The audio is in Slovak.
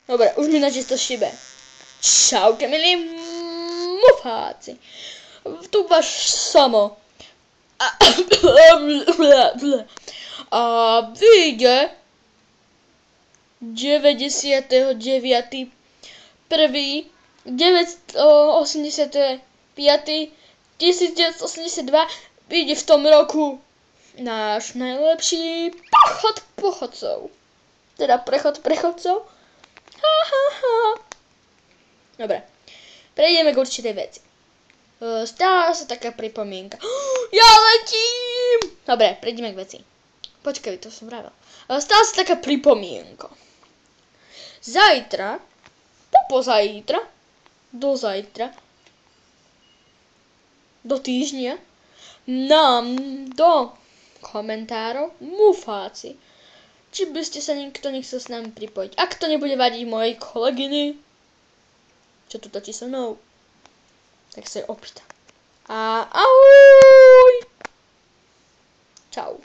Dobre, už mi načisto šibe. Čauke, milí mufáci. Tu váš Samo. A vyjde 99. 1. 985. 1982 vyjde v tom roku náš najlepší pochod pochodcov. Teda prechod prechodcov. Dobre, prejdeme k určitej veci. Stála sa taká pripomienka. Ja letím! Dobre, prejdeme k veci. Počkaj, to som vravel. Stála sa taká pripomienka. Zajtra, popozajtra, dozajtra, do týždňa nám do komentárov mufáci, či by ste sa nikto nechcel s nami pripojiť. Ak to nebude vadiť mojej kolegyni, čo tu točí so mnou, tak sa jej opýtam. A ahoj! Čau.